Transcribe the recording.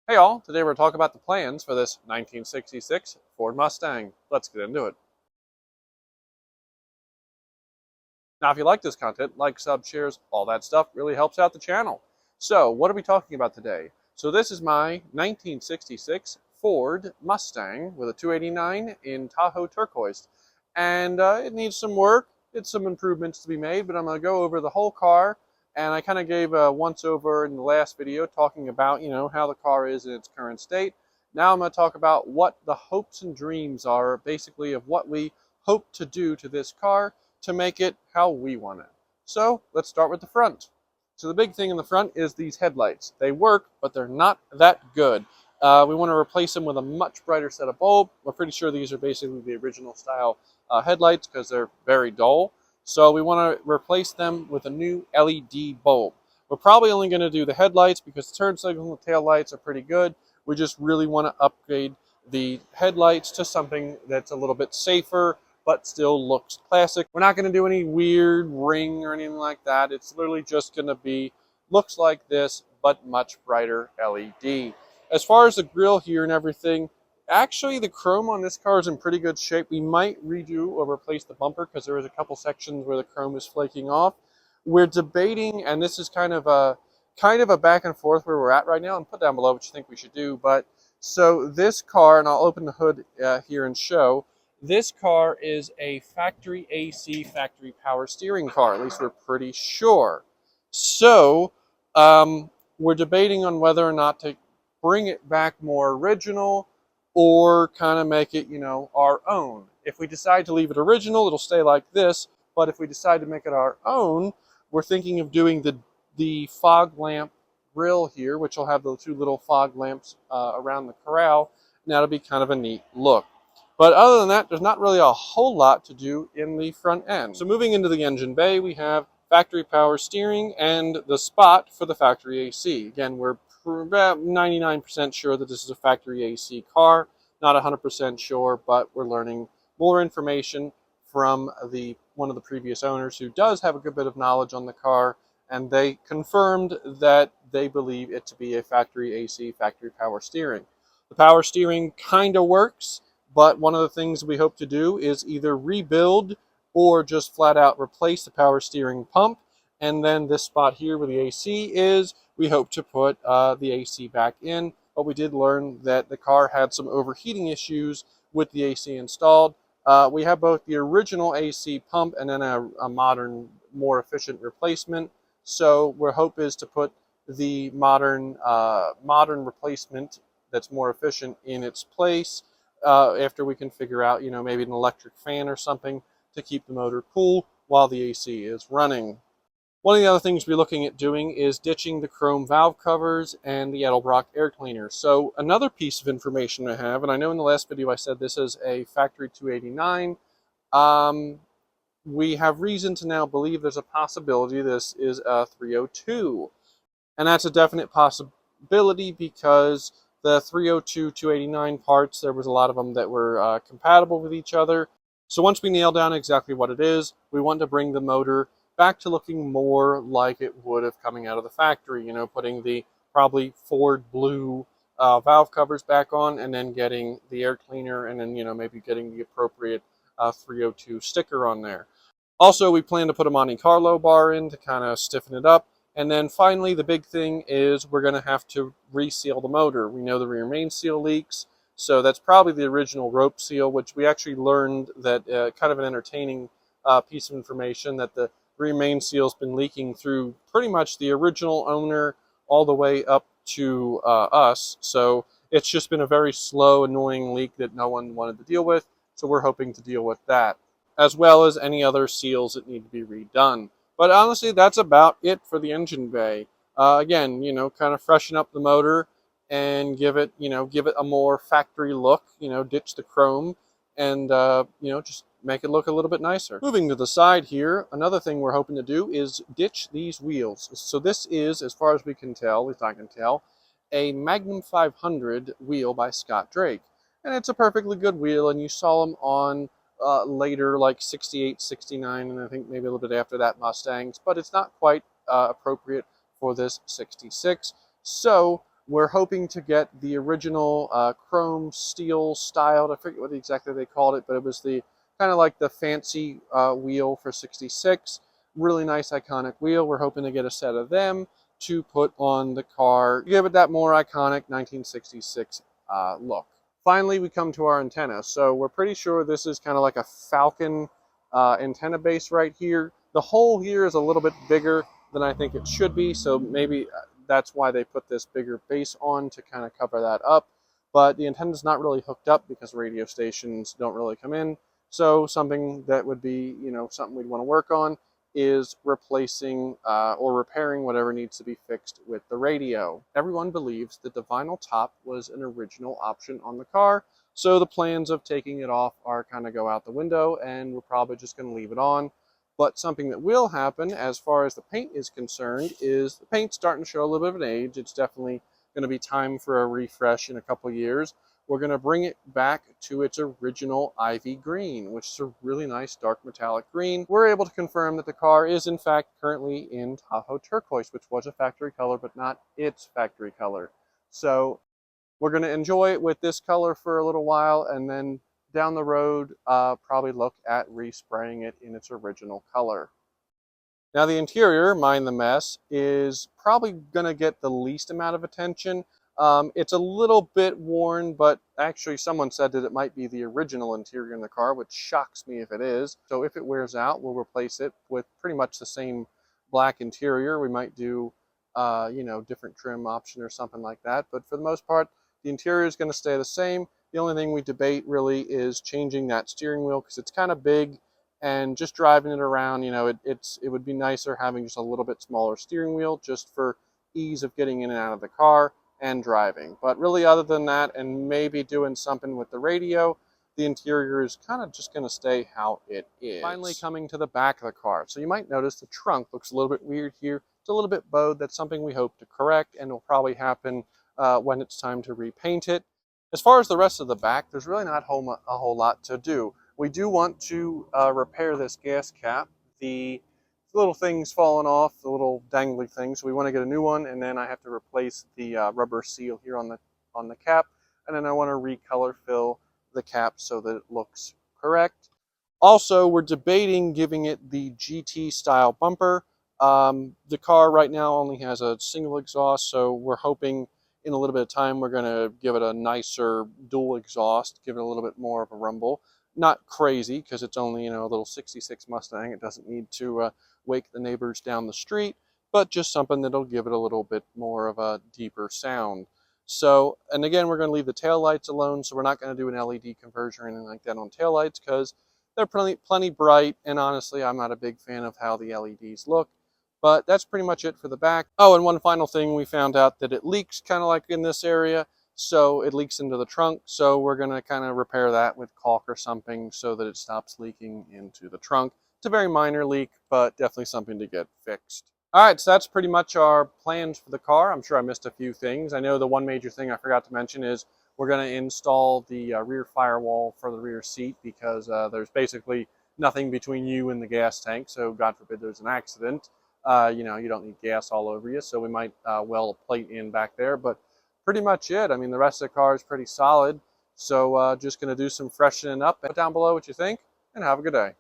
Hey all, today we're talking about the plans for this 1966 Ford Mustang. Let's get into it. Now if you like this content, like, sub, shares, all that stuff really helps out the channel. So what are we talking about today? So this is my 1966 Ford Mustang with a 289 in Tahoe turquoise. And it needs some work, it's some improvements to be made, but I'm going to go over the whole car. And I kind of gave a once over in the last video talking about, how the car is in its current state. Now I'm going to talk about what the hopes and dreams are, basically, of what we hope to do to this car to make it how we want it. So let's start with the front. So the big thing in the front is these headlights. They work, but they're not that good. We want to replace them with a much brighter set of bulb. We're pretty sure these are basically the original style headlights because they're very dull. So we want to replace them with a new LED bulb. We're probably only going to do the headlights because the turn signal and tail lights are pretty good. We just really want to upgrade the headlights to something that's a little bit safer but still looks classic. We're not going to do any weird ring or anything like that. It's literally just going to be, looks like this, but much brighter LED. As far as the grille here and everything, actually the chrome on this car is in pretty good shape. We might redo or replace the bumper because there is a couple sections where the chrome is flaking off. We're debating, and this is kind of a back and forth where we're at right now, and put down below what you think we should do. But so this car, and I'll open the hood here and show, this car is a factory AC, factory power steering car. At least we're pretty sure. So we're debating on whether or not to bring it back more original or kind of make it, our own. If we decide to leave it original, it'll stay like this. But if we decide to make it our own, we're thinking of doing the fog lamp grille here, which will have the two little fog lamps around the corral. And that'll be kind of a neat look. But other than that, there's not really a whole lot to do in the front end. So moving into the engine bay, we have factory power steering and the spot for the factory AC. Again, we're about 99% sure that this is a factory AC car. Not 100% sure, but we're learning more information from one of the previous owners who does have a good bit of knowledge on the car, and they confirmed that they believe it to be a factory AC, factory power steering. The power steering kind of works. But one of the things we hope to do is either rebuild or just flat out replace the power steering pump. And then this spot here where the AC is, we hope to put the AC back in. But we did learn that the car had some overheating issues with the AC installed. We have both the original AC pump and then a modern, more efficient replacement. So our hope is to put the modern replacement that's more efficient in its place. After we can figure out, maybe an electric fan or something to keep the motor cool while the AC is running. One of the other things we're looking at doing is ditching the chrome valve covers and the Edelbrock air cleaner. So another piece of information I have, and I know in the last video I said this is a factory 289, we have reason to now believe there's a possibility this is a 302. And that's a definite possibility because the 302, 289 parts, there was a lot of them that were compatible with each other. So once we nail down exactly what it is, we want to bring the motor back to looking more like it would have coming out of the factory, putting the probably Ford blue valve covers back on and then getting the air cleaner and then, maybe getting the appropriate 302 sticker on there. Also, we plan to put a Monte Carlo bar in to kind of stiffen it up. And then finally, the big thing is we're going to have to reseal the motor. We know the rear main seal leaks, so that's probably the original rope seal, which we actually learned that kind of an entertaining piece of information, that the rear main seal's been leaking through pretty much the original owner all the way up to us. So it's just been a very slow, annoying leak that no one wanted to deal with, so we're hoping to deal with that, as well as any other seals that need to be redone. But honestly, that's about it for the engine bay. Again, kind of freshen up the motor and give it a more factory look, ditch the chrome and, just make it look a little bit nicer. Moving to the side here, another thing we're hoping to do is ditch these wheels. So this is, as far as we can tell, at least I can tell, a Magnum 500 wheel by Scott Drake. And it's a perfectly good wheel, and you saw them on later, like 68, 69, and I think maybe a little bit after that Mustangs, but it's not quite appropriate for this 66. So We're hoping to get the original chrome steel styled. I forget what exactly they called it, but it was the kind of like the fancy wheel for 66. Really nice iconic wheel. We're hoping to get a set of them to put on the car, give it that more iconic 1966 look. Finally, we come to our antenna. So we're pretty sure this is kind of like a Falcon antenna base right here. The hole here is a little bit bigger than I think it should be, so maybe that's why they put this bigger base on to kind of cover that up. But the antenna is not really hooked up because radio stations don't really come in. So something that would be, something we'd want to work on is replacing or repairing whatever needs to be fixed with the radio. Everyone believes that the vinyl top was an original option on the car, so the plans of taking it off are kind of go out the window, and we're probably just going to leave it on. But something that will happen as far as the paint is concerned is the paint's starting to show a little bit of an age. It's definitely going to be time for a refresh in a couple years. We're going to bring it back to its original ivy green, which is a really nice dark metallic green. We're able to confirm that the car is in fact currently in Tahoe turquoise, which was a factory color, but not its factory color. So we're going to enjoy it with this color for a little while, and then down the road, probably look at respraying it in its original color. Now the interior, mind the mess, is probably going to get the least amount of attention. It's a little bit worn, but actually someone said that it might be the original interior in the car, which shocks me if it is. So if it wears out, we'll replace it with pretty much the same black interior. We might do, different trim option or something like that. But for the most part, the interior is going to stay the same. The only thing we debate really is changing that steering wheel because it's kind of big, and just driving it around, it would be nicer having just a little bit smaller steering wheel just for ease of getting in and out of the car and driving. But really, other than that, and maybe doing something with the radio, the interior is kind of just going to stay how it is. Finally, coming to the back of the car. So you might notice the trunk looks a little bit weird here. It's a little bit bowed. That's something we hope to correct, and will probably happen when it's time to repaint it. As far as the rest of the back, there's really not a whole lot to do. We do want to repair this gas cap. The little things falling off, the little dangly things. So we want to get a new one, and then I have to replace the rubber seal here on the cap, and then I want to recolor fill the cap so that it looks correct. Also, we're debating giving it the GT style bumper. The car right now only has a single exhaust, so we're hoping in a little bit of time we're going to give it a nicer dual exhaust, give it a little bit more of a rumble. Not crazy because it's only a little 66 Mustang. It doesn't need to wake the neighbors down the street, but just something that'll give it a little bit more of a deeper sound. So, and again, we're going to leave the tail lights alone, so we're not going to do an LED conversion or anything like that on tail lights because they're plenty bright, and honestly, I'm not a big fan of how the LEDs look. But that's pretty much it for the back. Oh, and one final thing, we found out that it leaks kind of like in this area. So it leaks into the trunk, so we're going to kind of repair that with caulk or something so that it stops leaking into the trunk. It's a very minor leak, but definitely something to get fixed. All right, so that's pretty much our plans for the car. I'm sure I missed a few things. I know the one major thing I forgot to mention is we're going to install the rear firewall for the rear seat because there's basically nothing between you and the gas tank, so God forbid there's an accident. You don't need gas all over you, so we might weld a plate in back there, but pretty much it. I mean, the rest of the car is pretty solid. So just going to do some freshening up. Put down below what you think, and have a good day.